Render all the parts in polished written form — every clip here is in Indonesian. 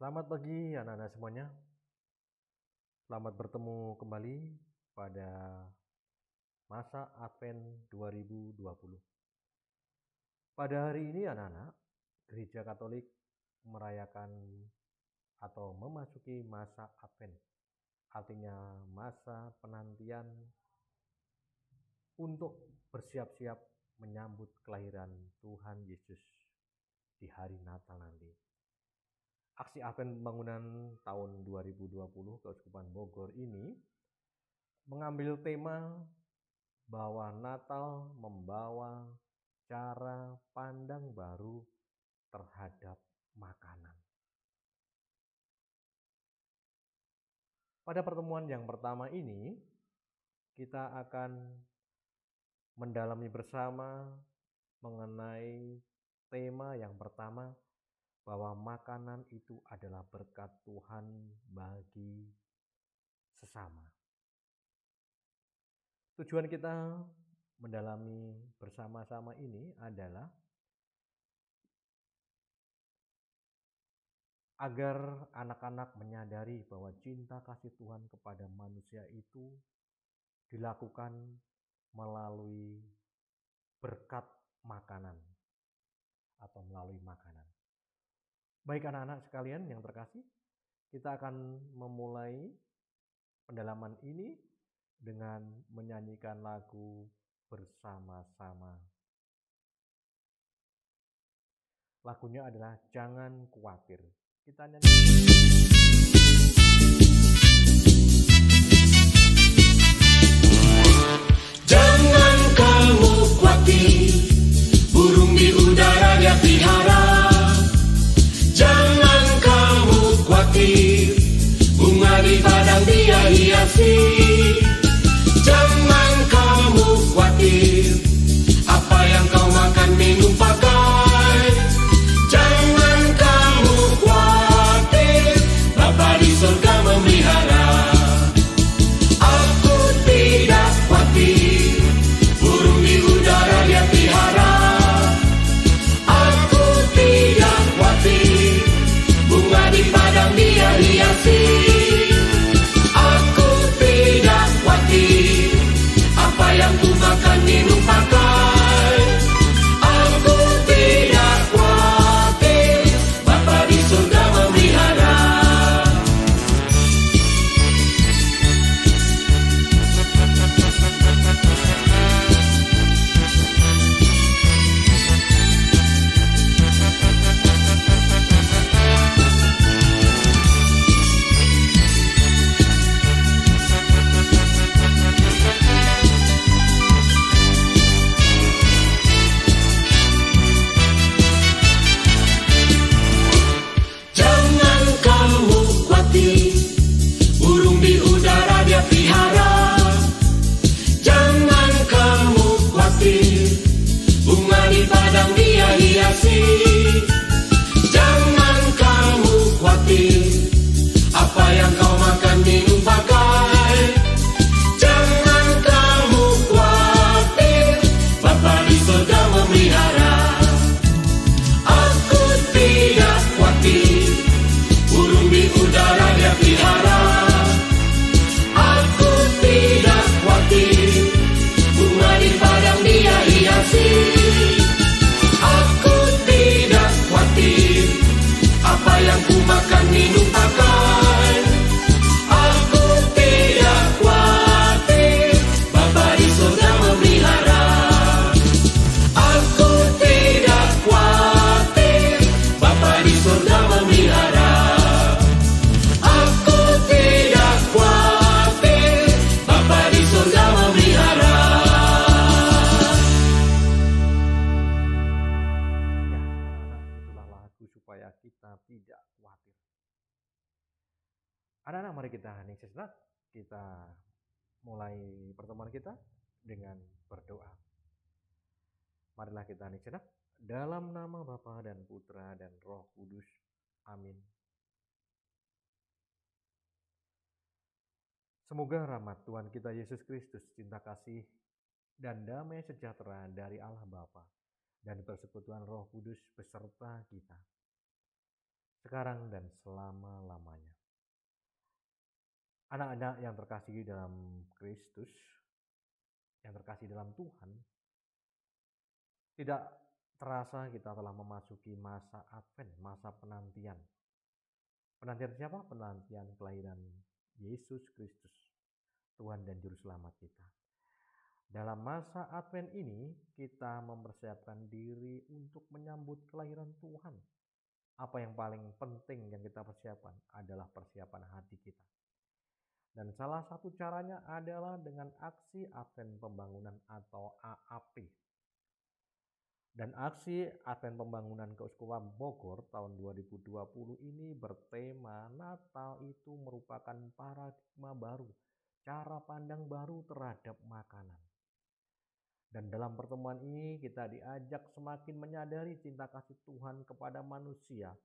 Selamat pagi anak-anak semuanya. Selamat bertemu kembali pada masa Advent 2020. Pada hari ini anak-anak, Gereja Katolik merayakan atau memasuki masa Advent. Artinya masa penantian untuk bersiap-siap menyambut kelahiran Tuhan Yesus di hari Natal nanti. Aksi Advent Pembangunan tahun 2020 Keuskupan Bogor ini mengambil tema bahwa Natal membawa cara pandang baru terhadap makanan. Pada pertemuan yang pertama ini, kita akan mendalami bersama mengenai tema yang pertama, bahwa makanan itu adalah berkat Tuhan bagi sesama. Tujuan kita mendalami bersama-sama ini adalah agar anak-anak menyadari bahwa cinta kasih Tuhan kepada manusia itu dilakukan melalui berkat makanan atau melalui makanan. Baik anak-anak sekalian yang terkasih, kita akan memulai pendalaman ini dengan menyanyikan lagu bersama-sama. Lagunya adalah Jangan Khawatir. Kita nyanyi. Jangan kamu khawatir, burung di udara dia pelihara. Jangan kamu khawatir, bunga di padang dia hiasi. Jangan kamu khawatir, apa yang kau makan, minum, pakai. Jangan kamu khawatir, Bapa di surga memelihara. Aku tidak khawatir, burung di udara dia pelihara. Aku tidak khawatir, bunga di padang dia hiasi. Aku tidak khawatir, apa yang ku makan, minum, pakai. Aku tidak khawatir, Bapa di surga memelihara. Jangan kamu khawatir, burung di udara dia pelihara. Jangan kamu khawatir, bunga di padang dia hiasi. Jangan kamu khawatir, apa yang kau makan, minum, pakai. Jangan kamu khawatir, Bapa di surga memelihara. Aku tidak khawatir, burung di udara dia pelihara. Aku tidak khawatir, bunga di padang dia hiasi. Aku tidak khawatir, apa yang ku makan, minum, pakai. Aku tidak khawatir, Bapa di surga memelihara. Aku tidak khawatir, Bapa di surga memelihara. Aku tidak khawatir, Bapa di surga memelihara. Ya, anak-anak, itulah lagu supaya kita tidak khawatir. Anak-anak, mari kita hening sejenak. Kita mulai pertemuan kita dengan berdoa. Marilah kita hening sejenak. Dalam nama Bapa dan Putra dan Roh Kudus. Amin. Semoga rahmat Tuhan kita Yesus Kristus, cinta kasih, dan damai sejahtera dari Allah Bapa dan persekutuan Roh Kudus beserta kita. sekarang dan selama-lamanya. Anak-anak yang terkasih dalam Kristus, yang terkasih dalam Tuhan, tidak terasa kita telah memasuki masa Advent, masa penantian. Penantian siapa? Penantian kelahiran Yesus Kristus, Tuhan dan Juru Selamat kita. Dalam masa Advent ini, kita mempersiapkan diri untuk menyambut kelahiran Tuhan. Apa yang paling penting yang kita persiapkan adalah persiapan hati kita. Dan salah satu caranya adalah dengan aksi Advent Pembangunan atau AAP. Dan aksi Advent Pembangunan Keuskupan Bogor tahun 2020 ini bertema Natal itu merupakan paradigma baru, cara pandang baru terhadap makanan. Dan dalam pertemuan ini kita diajak semakin menyadari cinta kasih Tuhan kepada manusia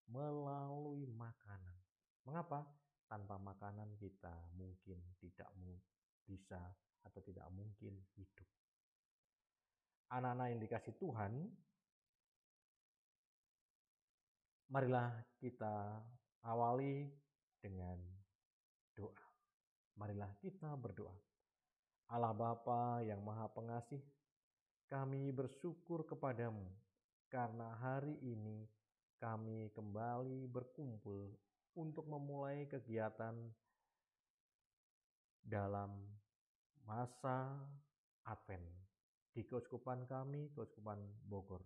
melalui makanan. Mengapa? Tanpa makanan kita mungkin tidak bisa atau tidak mungkin hidup. Anak-anak yang dikasih Tuhan, marilah kita awali dengan doa. Marilah kita berdoa. Allah Bapa yang Maha Pengasih, kami bersyukur kepadamu karena hari ini kami kembali berkumpul untuk memulai kegiatan dalam masa Advent di Keuskupan kami, Keuskupan Bogor.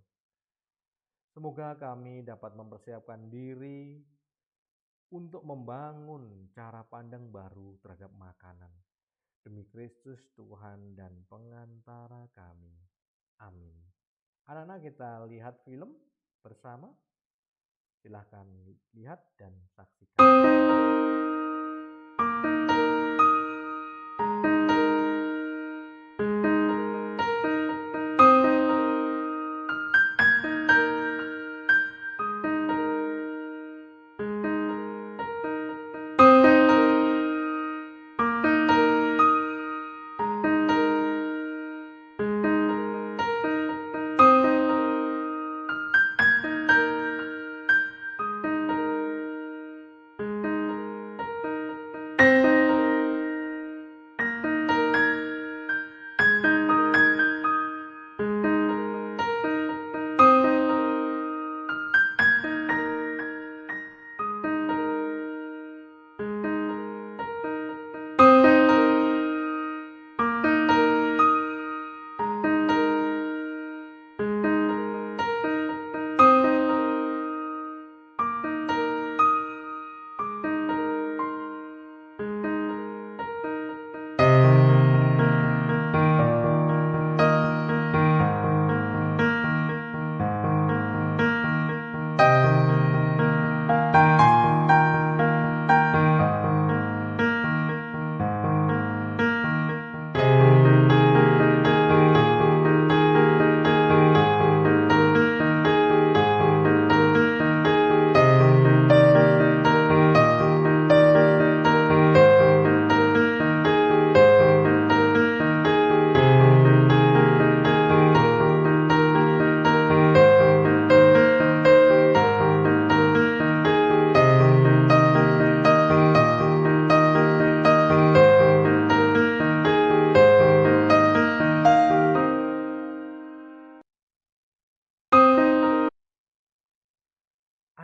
Semoga kami dapat mempersiapkan diri untuk membangun cara pandang baru terhadap makanan. Demi Kristus Tuhan dan pengantara kami. Amin. Anak-anak, kita lihat film bersama. Silahkan lihat dan saksikan.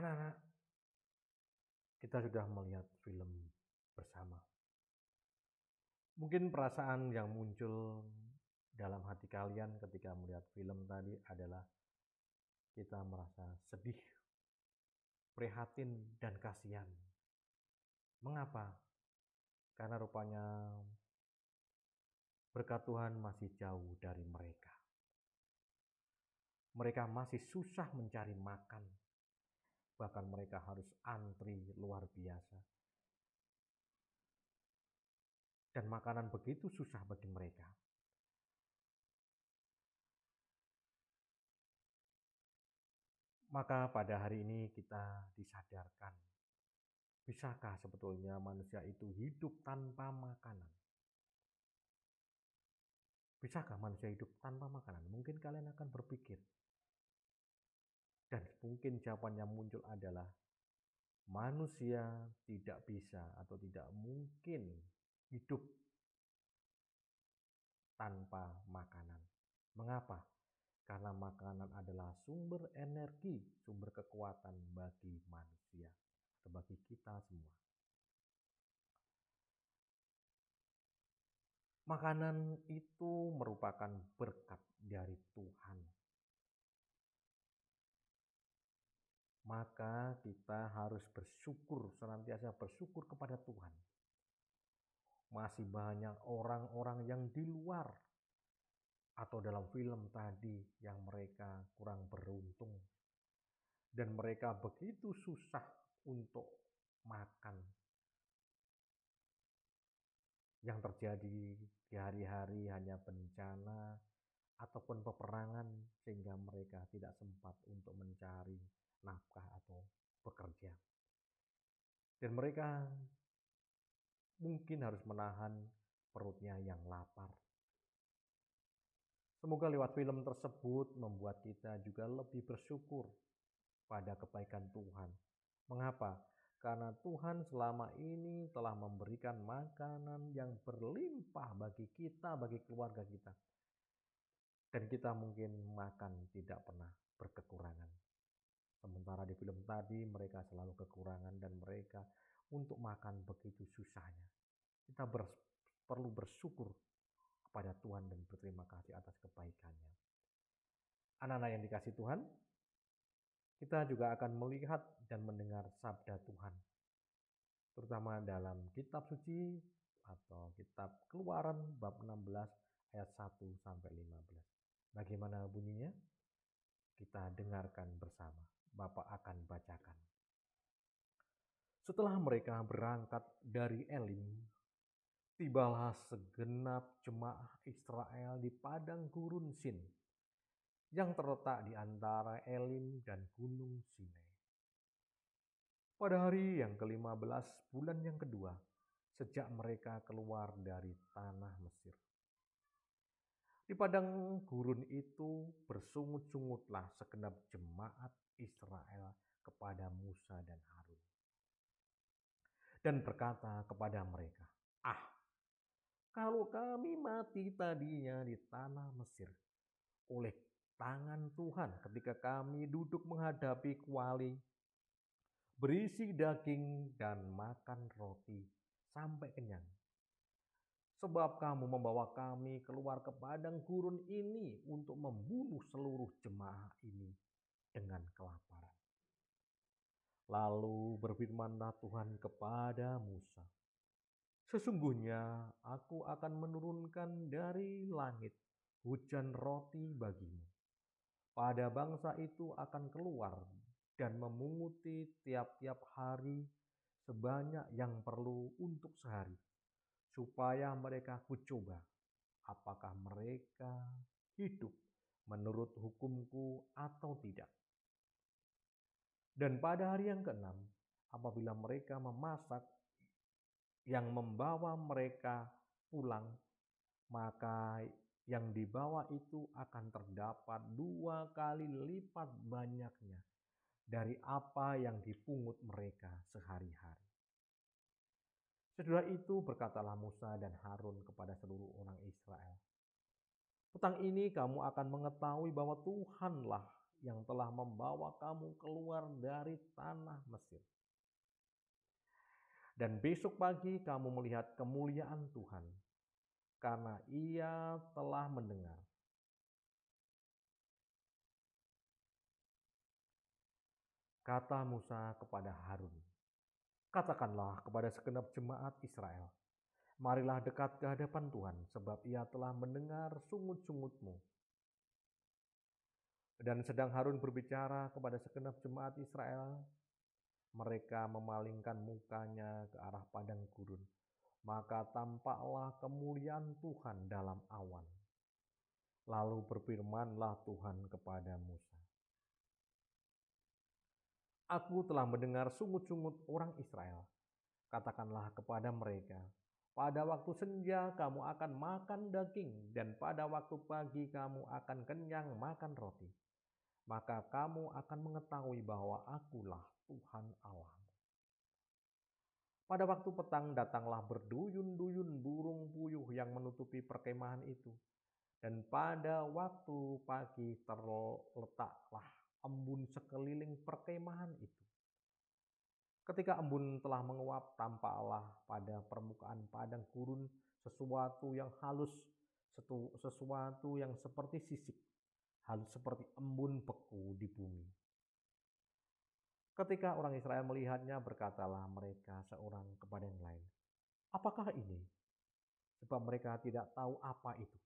Anak-anak, kita sudah melihat film bersama. Mungkin perasaan yang muncul dalam hati kalian ketika melihat film tadi adalah kita merasa sedih, prihatin, dan kasihan. Mengapa? Karena rupanya berkat Tuhan masih jauh dari mereka. Mereka masih susah mencari makan. Bahkan mereka harus antri luar biasa. Dan makanan begitu susah bagi mereka. Maka pada hari ini kita disadarkan, bisakah sebetulnya manusia itu hidup tanpa makanan? Bisakah manusia hidup tanpa makanan? Mungkin kalian akan berpikir. Dan mungkin jawaban yang muncul adalah manusia tidak bisa atau tidak mungkin hidup tanpa makanan. Mengapa? Karena makanan adalah sumber energi, sumber kekuatan bagi manusia, atau bagi kita semua. Makanan itu merupakan berkat dari Tuhan. Maka kita harus bersyukur, senantiasa bersyukur kepada Tuhan. Masih banyak orang-orang yang di luar atau dalam film tadi yang mereka kurang beruntung dan mereka begitu susah untuk makan. Yang terjadi di hari-hari hanya bencana ataupun peperangan sehingga mereka tidak sempat untuk mencari nafkah atau bekerja. Dan mereka mungkin harus menahan perutnya yang lapar. Semoga lewat film tersebut membuat kita juga lebih bersyukur pada kebaikan Tuhan. Mengapa? Karena Tuhan selama ini telah memberikan makanan yang berlimpah bagi kita, bagi keluarga kita. Dan kita mungkin makan tidak pernah berkekurangan. Sementara di film tadi mereka selalu kekurangan dan mereka untuk makan begitu susahnya. Kita perlu bersyukur kepada Tuhan dan berterima kasih atas kebaikannya. Anak-anak yang dikasihi Tuhan, kita juga akan melihat dan mendengar sabda Tuhan, terutama dalam kitab suci atau kitab Keluaran bab 16 ayat 1 sampai 15. Bagaimana bunyinya? Kita dengarkan bersama. Bapak akan bacakan. Setelah mereka berangkat dari Elim, tibalah segenap jemaah Israel di padang gurun Sin, yang terletak di antara Elim dan Gunung Sinai. Pada hari yang ke-15 bulan yang kedua, sejak mereka keluar dari tanah Mesir. Di padang gurun itu bersungut-sungutlah segenap jemaat Israel kepada Musa dan Harun. Dan berkata kepada mereka, kalau kami mati tadinya di tanah Mesir oleh tangan Tuhan ketika kami duduk menghadapi kuali berisi daging dan makan roti sampai kenyang. Sebab kamu membawa kami keluar ke padang gurun ini untuk membunuh seluruh jemaah ini dengan kelaparan. Lalu berfirmanlah Tuhan kepada Musa, sesungguhnya aku akan menurunkan dari langit hujan roti bagimu. Pada bangsa itu akan keluar dan memunguti tiap-tiap hari sebanyak yang perlu untuk sehari, supaya mereka kucoba apakah mereka hidup menurut hukumku atau tidak. Dan pada hari yang ke-6, apabila mereka memasak yang membawa mereka pulang, maka yang dibawa itu akan terdapat 2 kali lipat banyaknya dari apa yang dipungut mereka sehari-hari. Sesudah itu berkatalah Musa dan Harun kepada seluruh orang Israel, petang ini kamu akan mengetahui bahwa Tuhanlah yang telah membawa kamu keluar dari tanah Mesir. Dan besok pagi kamu melihat kemuliaan Tuhan, karena Ia telah mendengar. Kata Musa kepada Harun, katakanlah kepada segenap jemaat Israel, marilah dekat ke hadapan Tuhan, sebab Ia telah mendengar sungut-sungutmu. Dan sedang Harun berbicara kepada segenap jemaat Israel, mereka memalingkan mukanya ke arah padang gurun. Maka tampaklah kemuliaan Tuhan dalam awan. Lalu berfirmanlah Tuhan kepada Musa, aku telah mendengar sungut-sungut orang Israel. Katakanlah kepada mereka, pada waktu senja kamu akan makan daging, dan pada waktu pagi kamu akan kenyang makan roti. Maka kamu akan mengetahui bahwa akulah Tuhan Allahmu. Pada waktu petang datanglah berduyun-duyun burung puyuh yang menutupi perkemahan itu. Dan pada waktu pagi terletaklah embun sekeliling perkemahan itu. Ketika embun telah menguap, tampaklah pada permukaan padang gurun sesuatu yang halus, sesuatu yang seperti sisik, halus seperti embun beku di bumi. Ketika orang Israel melihatnya, berkatalah mereka seorang kepada yang lain, "Apakah ini?" Sebab mereka tidak tahu apa itu.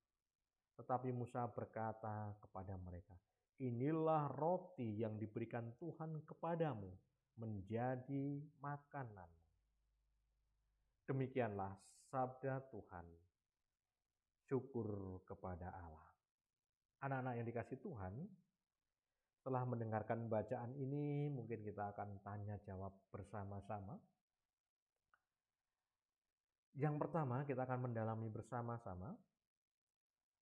Tetapi Musa berkata kepada mereka, "Inilah roti yang diberikan Tuhan kepadamu menjadi makanan." Demikianlah sabda Tuhan. Syukur kepada Allah. Anak-anak yang dikasihi Tuhan, setelah mendengarkan bacaan ini, mungkin kita akan tanya jawab bersama-sama. Yang pertama, kita akan mendalami bersama-sama,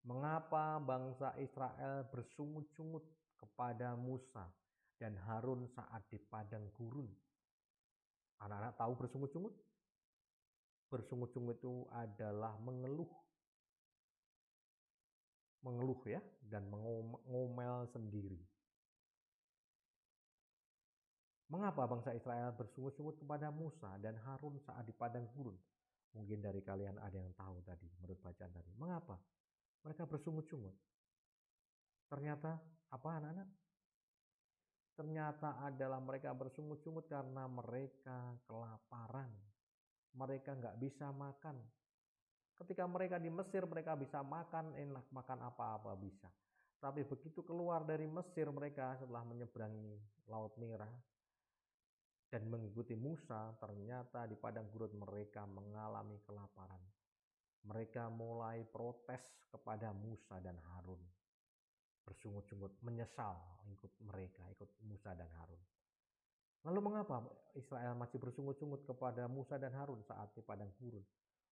mengapa bangsa Israel bersungut-sungut kepada Musa dan Harun saat di padang gurun? Anak-anak tahu bersungut-sungut? Bersungut-sungut itu adalah mengeluh ya, dan mengomel sendiri. Mengapa bangsa Israel bersungut-sungut kepada Musa dan Harun saat di padang gurun? Mungkin dari kalian ada yang tahu tadi, menurut bacaan tadi. Mengapa mereka bersungut-sungut? Ternyata apa anak-anak? Ternyata adalah mereka bersungut-sungut karena mereka kelaparan. Mereka nggak bisa makan. Ketika mereka di Mesir, mereka bisa makan enak, makan apa-apa bisa. Tapi begitu keluar dari Mesir, mereka setelah menyeberangi Laut Merah dan mengikuti Musa, ternyata di padang gurun mereka mengalami kelaparan. Mereka mulai protes kepada Musa dan Harun. Bersungut-sungut, menyesal ikut Musa dan Harun. Lalu mengapa Israel masih bersungut-sungut kepada Musa dan Harun saat di padang gurun?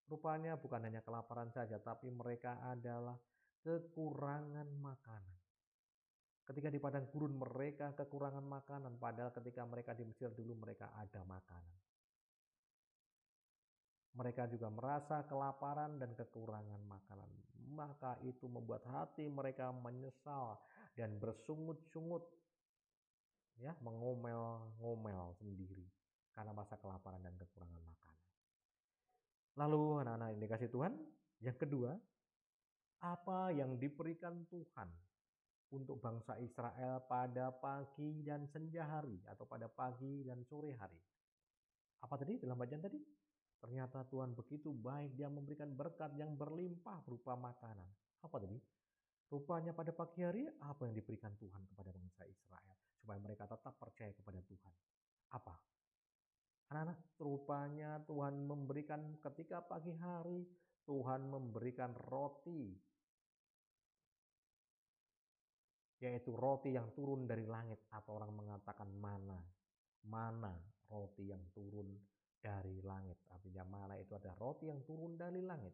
Rupanya bukan hanya kelaparan saja, tapi mereka adalah kekurangan makanan. Ketika di padang gurun mereka kekurangan makanan, padahal ketika mereka di Mesir dulu mereka ada makanan. Mereka juga merasa kelaparan dan kekurangan makanan. Maka itu membuat hati mereka menyesal dan bersungut-sungut, ya, mengomel-ngomel sendiri karena masa kelaparan dan kekurangan makanan. Lalu anak-anak yang dikasihi Tuhan, yang kedua, apa yang diberikan Tuhan untuk bangsa Israel pada pagi dan senja hari atau pada pagi dan sore hari? Apa tadi dalam bacaan tadi? Ternyata Tuhan begitu baik, Dia memberikan berkat yang berlimpah berupa makanan. Apa tadi? Rupanya pada pagi hari apa yang diberikan Tuhan kepada bangsa Israel supaya mereka tetap percaya kepada Tuhan? Apa? Anak-anak, rupanya Tuhan memberikan ketika pagi hari, Tuhan memberikan roti, yaitu roti yang turun dari langit, atau orang mengatakan mana, roti yang turun dari langit. Artinya mana itu ada roti yang turun dari langit.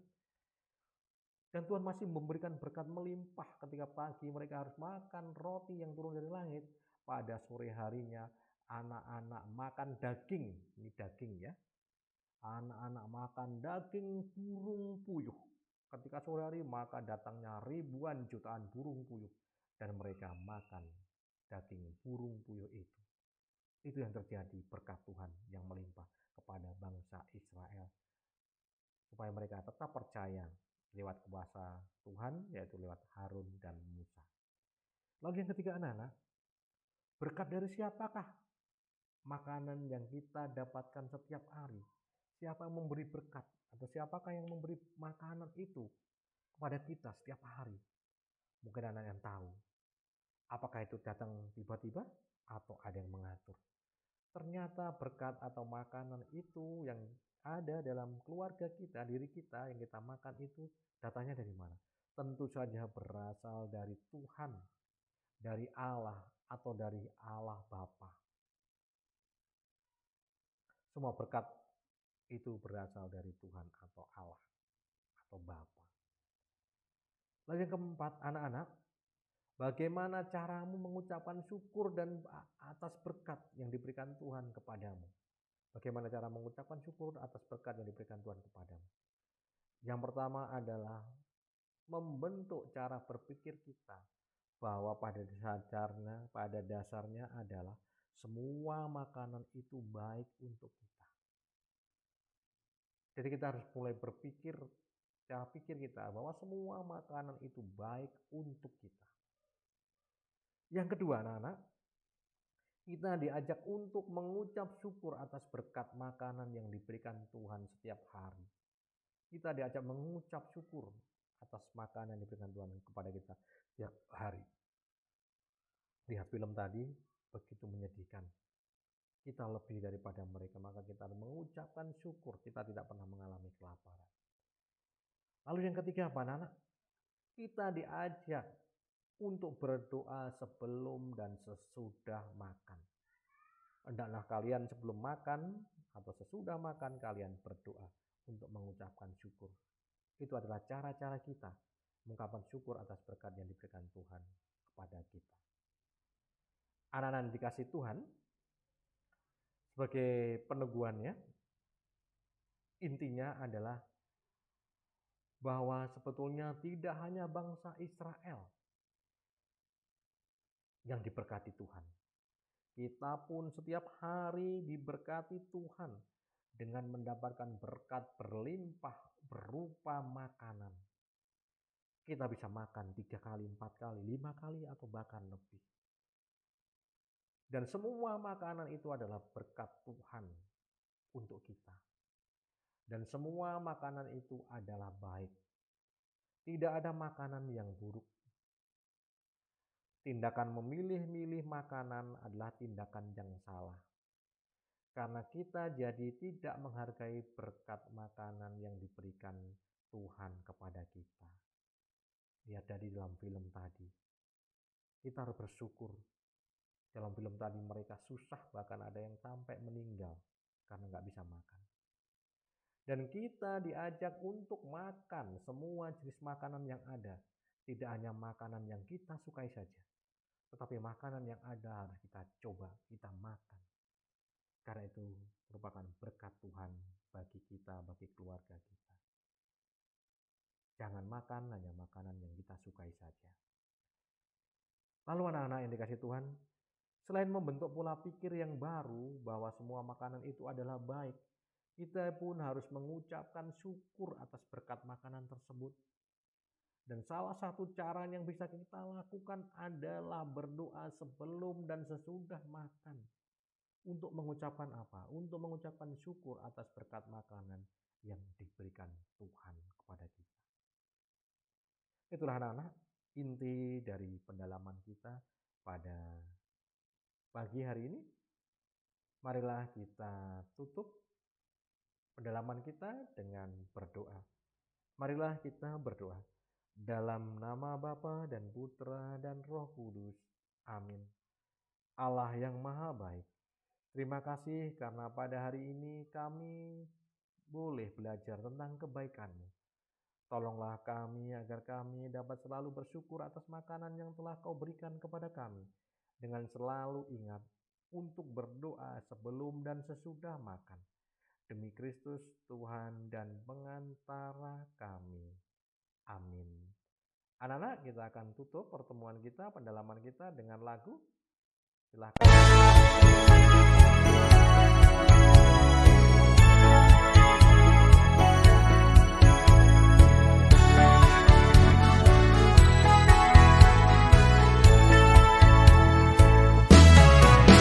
Dan Tuhan masih memberikan berkat melimpah ketika pagi mereka harus makan roti yang turun dari langit. Pada sore harinya anak-anak makan daging, ini daging ya. Anak-anak makan daging burung puyuh. Ketika sore hari maka datangnya ribuan jutaan burung puyuh dan mereka makan daging burung puyuh itu. Itu yang terjadi, berkat Tuhan yang melimpah kepada bangsa Israel. Supaya mereka tetap percaya lewat kuasa Tuhan, yaitu lewat Harun dan Musa. Lalu yang ketiga anak-anak, berkat dari siapakah makanan yang kita dapatkan setiap hari? Siapa yang memberi berkat? Atau siapakah yang memberi makanan itu kepada kita setiap hari? Mungkin anak yang tahu. Apakah itu datang tiba-tiba atau ada yang mengatur? Ternyata berkat atau makanan itu yang ada dalam keluarga kita, diri kita yang kita makan itu datanya dari mana? Tentu saja berasal dari Tuhan, dari Allah atau dari Allah Bapa. Semua berkat itu berasal dari Tuhan atau Allah atau Bapa. Lalu yang keempat, anak-anak, bagaimana caramu mengucapkan syukur dan atas berkat yang diberikan Tuhan kepadamu? Bagaimana cara mengucapkan syukur atas berkat yang diberikan Tuhan kepadamu? Yang pertama adalah membentuk cara berpikir kita bahwa pada dasarnya adalah semua makanan itu baik untuk kita. Jadi kita harus mulai berpikir, cara pikir kita bahwa semua makanan itu baik untuk kita. Yang kedua, anak-anak, kita diajak untuk mengucap syukur atas berkat makanan yang diberikan Tuhan setiap hari. Kita diajak mengucap syukur atas makanan yang diberikan Tuhan kepada kita setiap hari. Lihat film tadi, begitu menyedihkan. Kita lebih daripada mereka, maka kita harus mengucapkan syukur. Kita tidak pernah mengalami kelaparan. Lalu yang ketiga apa, anak-anak? Kita diajak untuk berdoa sebelum dan sesudah makan. Hendaklah kalian sebelum makan atau sesudah makan kalian berdoa untuk mengucapkan syukur. Itu adalah cara-cara kita mengucapkan syukur atas berkat yang diberikan Tuhan kepada kita. Anak-anak yang dikasih Tuhan, sebagai peneguhannya, intinya adalah bahwa sebetulnya tidak hanya bangsa Israel yang diberkati Tuhan. Kita pun setiap hari diberkati Tuhan dengan mendapatkan berkat berlimpah berupa makanan. Kita bisa makan 3 kali, 4 kali, 5 kali, atau bahkan lebih. Dan semua makanan itu adalah berkat Tuhan untuk kita. Dan semua makanan itu adalah baik. Tidak ada makanan yang buruk. Tindakan memilih-milih makanan adalah tindakan yang salah. Karena kita jadi tidak menghargai berkat makanan yang diberikan Tuhan kepada kita. Lihat dari dalam film tadi. Kita harus bersyukur. Dalam film tadi mereka susah, bahkan ada yang sampai meninggal karena nggak bisa makan. Dan kita diajak untuk makan semua jenis makanan yang ada. Tidak hanya makanan yang kita sukai saja, tetapi makanan yang ada harus kita coba, kita makan. Karena itu merupakan berkat Tuhan bagi kita, bagi keluarga kita. Jangan makan hanya makanan yang kita sukai saja. Lalu anak-anak yang dikasih Tuhan, selain membentuk pola pikir yang baru bahwa semua makanan itu adalah baik, kita pun harus mengucapkan syukur atas berkat makanan tersebut. Dan salah satu cara yang bisa kita lakukan adalah berdoa sebelum dan sesudah makan. Untuk mengucapkan apa? Untuk mengucapkan syukur atas berkat makanan yang diberikan Tuhan kepada kita. Itulah anak-anak inti dari pendalaman kita pada pagi hari ini. Marilah kita tutup pendalaman kita dengan berdoa. Marilah kita berdoa. Dalam nama Bapa dan Putra dan Roh Kudus. Amin. Allah yang Maha Baik, terima kasih karena pada hari ini kami boleh belajar tentang kebaikan-Mu. Tolonglah kami agar kami dapat selalu bersyukur atas makanan yang telah Kau berikan kepada kami. Dengan selalu ingat untuk berdoa sebelum dan sesudah makan. Demi Kristus Tuhan dan pengantara kami. Amin. Anak-anak, kita akan tutup pertemuan kita, pendalaman kita dengan lagu. Silakan.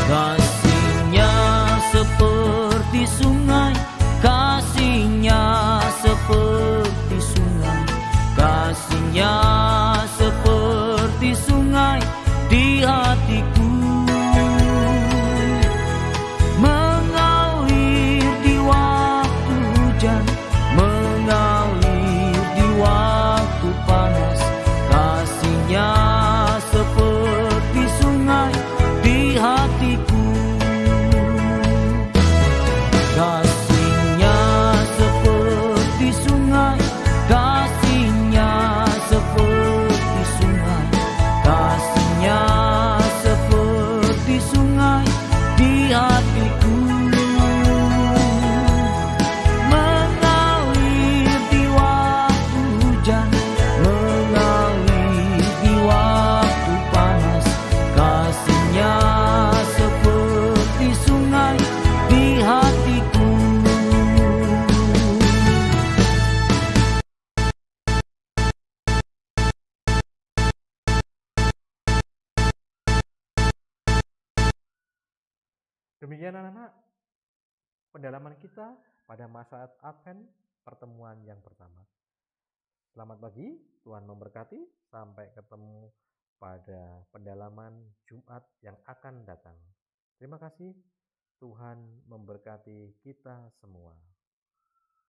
Kasih-Nya seperti sungai, kasih-Nya seperti sungai, kasih-Nya seperti sungai di hatiku. Demikian anak-anak pendalaman kita pada masa Advent pertemuan yang pertama. Selamat pagi, Tuhan memberkati. Sampai ketemu pada pendalaman Jumat yang akan datang. Terima kasih, Tuhan memberkati kita semua.